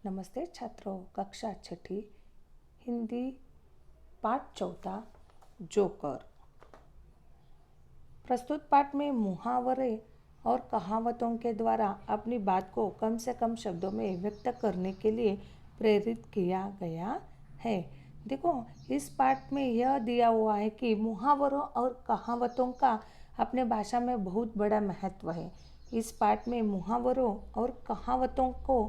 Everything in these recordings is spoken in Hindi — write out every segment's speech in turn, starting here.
नमस्ते छात्रों, कक्षा छठी हिंदी पाठ चौथा जोकर। प्रस्तुत पाठ में मुहावरे और कहावतों के द्वारा अपनी बात को कम से कम शब्दों में व्यक्त करने के लिए प्रेरित किया गया है। देखो, इस पाठ में यह दिया हुआ है कि मुहावरों और कहावतों का अपने भाषा में बहुत बड़ा महत्व है। इस पाठ में मुहावरों और कहावतों को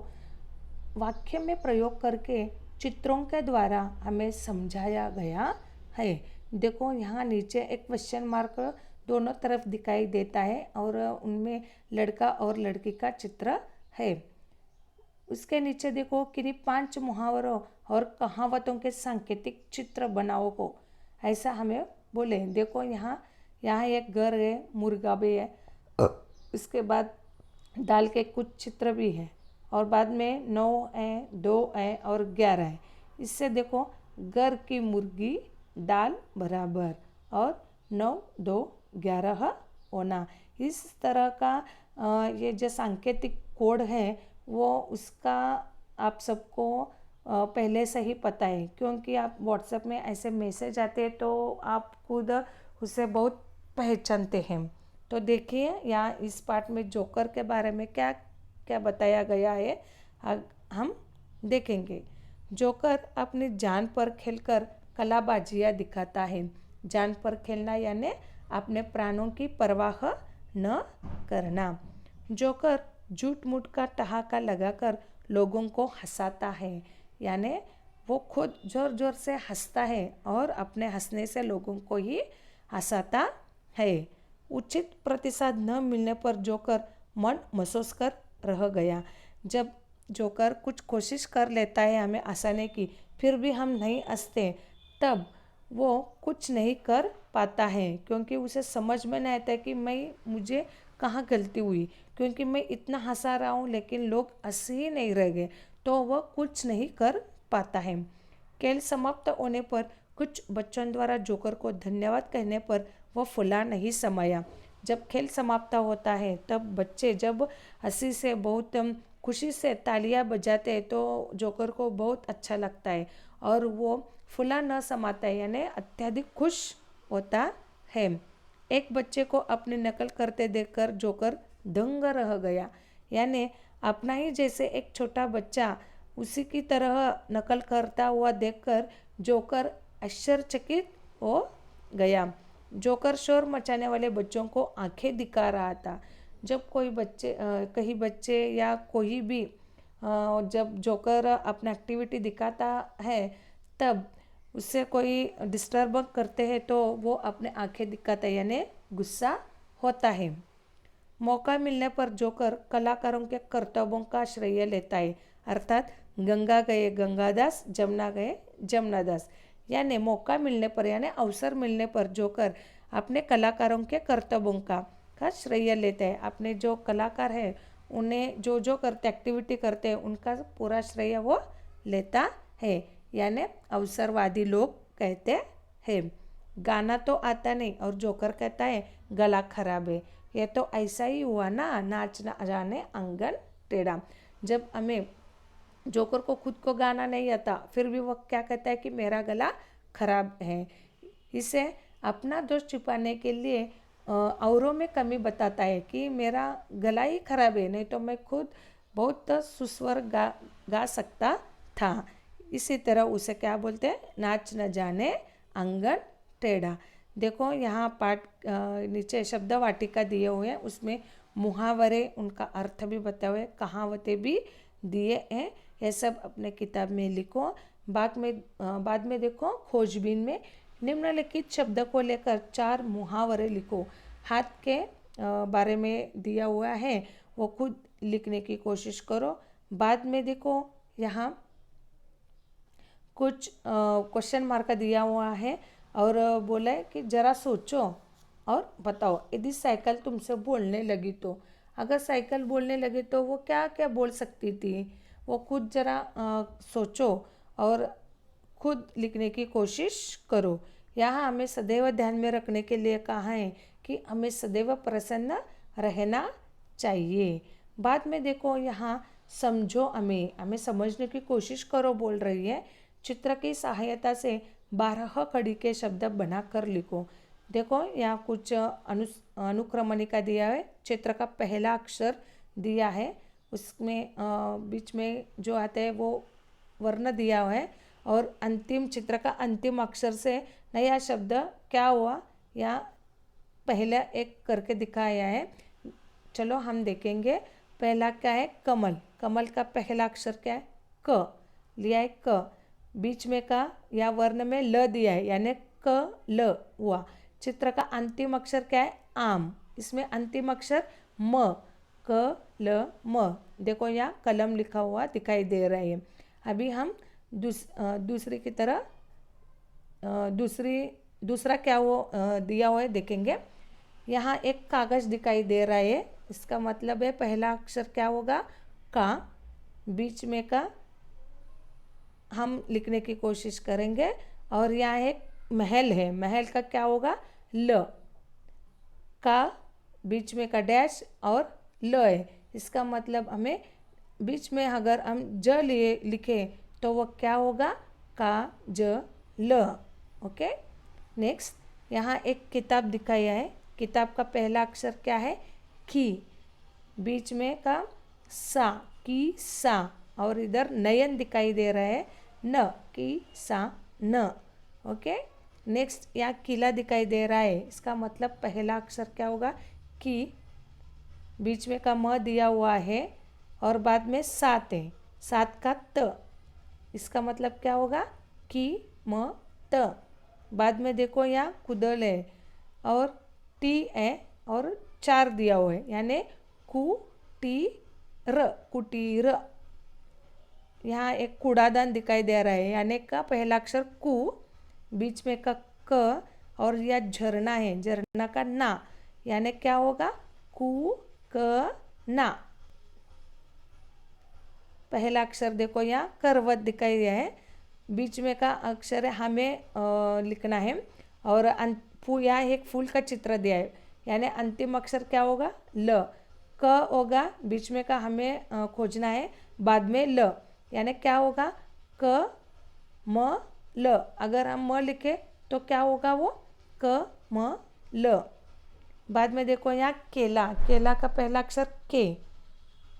वाक्य में प्रयोग करके चित्रों के द्वारा हमें समझाया गया है। देखो, यहाँ नीचे एक क्वेश्चन मार्क दोनों तरफ दिखाई देता है और उनमें लड़का और लड़की का चित्र है। उसके नीचे देखो, किन्हीं 5 मुहावरों और कहावतों के सांकेतिक चित्र बनाओ को ऐसा हमें बोले। देखो, यहाँ यहाँ एक घर है, मुर्गा भी है, उसके बाद दाल के कुछ चित्र भी है और बाद में 9 है, 2 है और 11 है। इससे देखो, घर की मुर्गी दाल बराबर और 9, 2, 11 होना। इस तरह का ये जो सांकेतिक कोड है वो उसका आप सबको पहले से ही पता है, क्योंकि आप व्हाट्सएप में ऐसे मैसेज आते हैं तो आप खुद उसे बहुत पहचानते हैं। तो देखिए, यहाँ इस पाठ में जोकर के बारे में क्या क्या बताया गया है हम देखेंगे। जोकर अपनी जान पर खेलकर कलाबाजियाँ दिखाता है। जान पर खेलना यानी अपने प्राणों की परवाह न करना। जोकर झूठ मूठ का ठहाका लगाकर लोगों को हंसाता है, यानी वो खुद जोर जोर से हंसता है और अपने हंसने से लोगों को ही हंसाता है। उचित प्रतिसाद न मिलने पर जोकर मन महसूस कर रह गया। जब जोकर कुछ कोशिश कर लेता है हमें हंसाने की, फिर भी हम नहीं हंसते, तब वो कुछ नहीं कर पाता है, क्योंकि उसे समझ में नहीं आता कि मुझे कहाँ गलती हुई, क्योंकि मैं इतना हंसा रहा हूँ लेकिन लोग हंस ही नहीं रह गए, तो वह कुछ नहीं कर पाता है। खेल समाप्त होने पर कुछ बच्चों द्वारा जोकर को धन्यवाद कहने पर वह फुला नहीं समाया। जब खेल समाप्त होता है तब बच्चे जब हंसी से बहुत खुशी से तालियां बजाते हैं तो जोकर को बहुत अच्छा लगता है और वो फुला न समाता है, यानी अत्यधिक खुश होता है। एक बच्चे को अपनी नकल करते देखकर जोकर दंग रह गया, यानी अपना ही जैसे एक छोटा बच्चा उसी की तरह नकल करता हुआ देखकर जोकर आश्चर्यचकित हो गया। जोकर शोर मचाने वाले बच्चों को आंखें दिखा रहा था। जब कोई बच्चे कहीं बच्चे या कोई भी जब जोकर अपना एक्टिविटी दिखाता है तब उससे कोई डिस्टर्ब करते हैं तो वो अपने आंखें दिखाता है, यानी गुस्सा होता है। मौका मिलने पर जोकर कलाकारों के कर्तव्यों का श्रेय लेता है, अर्थात गंगा गए गंगादास, जमुना गए जमुनादास, यानी मौका मिलने पर यानी अवसर मिलने पर जोकर अपने कलाकारों के कर्तव्यों का श्रेय लेते हैं। अपने जो कलाकार हैं उन्हें जो जो करते एक्टिविटी करते हैं उनका पूरा श्रेय वो लेता है, यानी अवसरवादी लोग कहते हैं। गाना तो आता नहीं और जोकर कहता है गला खराब है। ये तो ऐसा ही हुआ ना, नाच ना जाने आंगन टेढ़ा। जब हमें जोकर को खुद को गाना नहीं आता फिर भी वो क्या कहता है कि मेरा गला खराब है। इसे अपना दोष छिपाने के लिए औरों में कमी बताता है कि मेरा गला ही खराब है, नहीं तो मैं खुद बहुत सुस्वर गा सकता था। इसी तरह उसे क्या बोलते हैं, नाच न जाने आंगन टेढ़ा। देखो, यहाँ पाठ नीचे शब्द वाटिका दिए हुए हैं, उसमें मुहावरे उनका अर्थ भी बताए हुए, कहावतें भी दिए हैं। ये सब अपने किताब में लिखो। बाद में देखो, खोजबीन में निम्नलिखित शब्द को लेकर 4 मुहावरे लिखो। हाथ के बारे में दिया हुआ है, वो खुद लिखने की कोशिश करो। बाद में देखो, यहाँ कुछ क्वेश्चन मार्क दिया हुआ है और बोला है कि जरा सोचो और बताओ, यदि साइकिल तुमसे बोलने लगी तो, अगर साइकिल बोलने लगी तो वो क्या क्या बोल सकती थी, वो खुद जरा सोचो और खुद लिखने की कोशिश करो। यहाँ हमें सदैव ध्यान में रखने के लिए कहा है कि हमें सदैव प्रसन्न रहना चाहिए। बाद में देखो, यहाँ समझो हमें समझने की कोशिश करो बोल रही है। चित्र की सहायता से 12 कड़ी के शब्द बनाकर लिखो। देखो यहाँ कुछ अनुक्रमणिका दिया है। चित्र का पहला अक्षर दिया है, उसमें बीच में जो आते हैं वो वर्ण दिया हुआ है, और अंतिम चित्र का अंतिम अक्षर से नया शब्द क्या हुआ या पहला एक करके दिखाया है। चलो हम देखेंगे। पहला क्या है? कमल। कमल का पहला अक्षर क्या है? क लिया है, क। बीच में का या वर्ण में ल दिया है, यानी क ल हुआ। चित्र का अंतिम अक्षर क्या है? आम। इसमें अंतिम अक्षर म, क ल म। देखो यहाँ कलम लिखा हुआ दिखाई दे रहा है। अभी हम दूसरी की तरह दूसरा क्या वो दिया हुआ है देखेंगे। यहाँ एक कागज दिखाई दे रहा है, इसका मतलब है पहला अक्षर क्या होगा? का। बीच में का हम लिखने की कोशिश करेंगे, और यहाँ एक महल है, महल का क्या होगा? ल। का बीच में का डैश और ल है, इसका मतलब हमें बीच में अगर हम ज लिए लिखे तो वो क्या होगा? का ज ल। ओके। नेक्स्ट यहाँ एक किताब दिखाया है। किताब का पहला अक्षर क्या है? की। बीच में का सा, की सा, और इधर नयन दिखाई दे रहा है, न, की सा न। ओके। नेक्स्ट यहाँ किला दिखाई दे रहा है, इसका मतलब पहला अक्षर क्या होगा? की। बीच में का म दिया हुआ है और बाद में सात है, सात का त, इसका मतलब क्या होगा? की म त। बाद में देखो यहाँ कुदल है और टी है और 4 दिया हुआ है, यानी कु टी र, कुटीर। यहाँ एक कूड़ादान दिखाई दे रहा है, यानी का पहला अक्षर कु, बीच में का क, और यह झरना है, झरना का ना, यानी क्या होगा? कु क ना। पहला अक्षर देखो यहाँ करवत दिखाई दिया है, बीच में का अक्षर है हमें लिखना है, और यहाँ एक फूल का चित्र दिया है, यानी अंतिम अक्षर क्या होगा? ल। क होगा, बीच में का हमें खोजना है, बाद में ल, यानी क्या होगा? क म ल। अगर हम म लिखे तो क्या होगा? वो क म ल। बाद में देखो यहाँ केला। केला का पहला अक्षर के,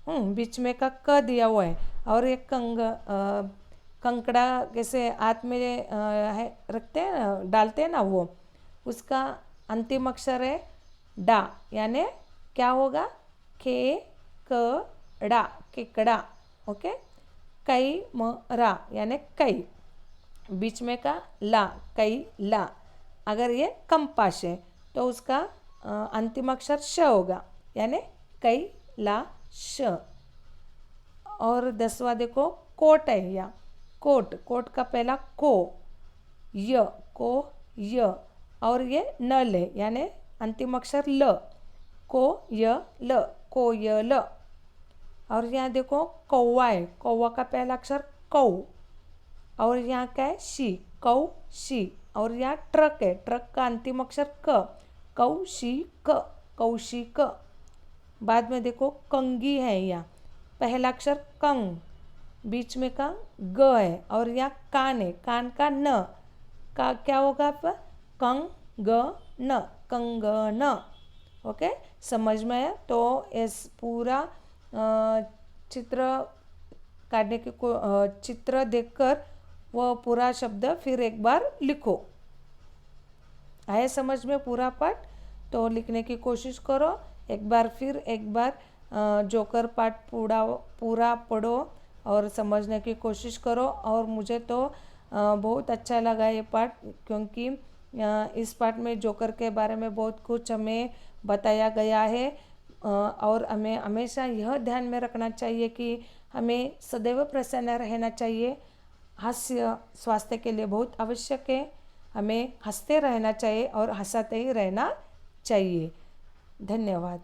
बीच में का क दिया हुआ है, और एक कंकड़ा कैसे हाथ में है रखते हैं ना, डालते हैं ना, वो उसका अंतिम अक्षर है डा, यानी क्या होगा? के क डा, केकड़ा। ओके। कई म रा, यानी कई, बीच में का ला, कई ला। अगर ये कंपास है तो उसका अंतिम अक्षर श होगा, यानी कई ला श। और 10वां देखो कोट है, या कोट। कोट का पहला को, य, को य, और ये नल है, यानी अंतिम अक्षर ल, को य ल, को य ल। और यहाँ देखो कौवा है, कौवा का पहला अक्षर कौ, और यहाँ क्या है? शी, कौ शी। और यहाँ ट्रक है, ट्रक का अंतिम अक्षर क, कौ शी क, कौशिक। बाद में देखो कंगी है, यहाँ पहला अक्षर कंग, बीच में का ग है, और यहाँ कान है, कान का न, का क्या होगा? आप कंग ग न, कंगन। ओके। समझ में आया? तो इस पूरा चित्र काटने के चित्र देखकर वह पूरा शब्द फिर एक बार लिखो। आए समझ में पूरा पाठ? तो लिखने की कोशिश करो एक बार, फिर एक बार जोकर पाठ पूरा पढ़ो और समझने की कोशिश करो। और मुझे तो बहुत अच्छा लगा ये पाठ, क्योंकि इस पाठ में जोकर के बारे में बहुत कुछ हमें बताया गया है। और हमें हमेशा यह ध्यान में रखना चाहिए कि हमें सदैव प्रसन्न रहना चाहिए। हास्य स्वास्थ्य के लिए बहुत आवश्यक है, हमें हंसते रहना चाहिए और हंसाते ही रहना चाहिए। धन्यवाद।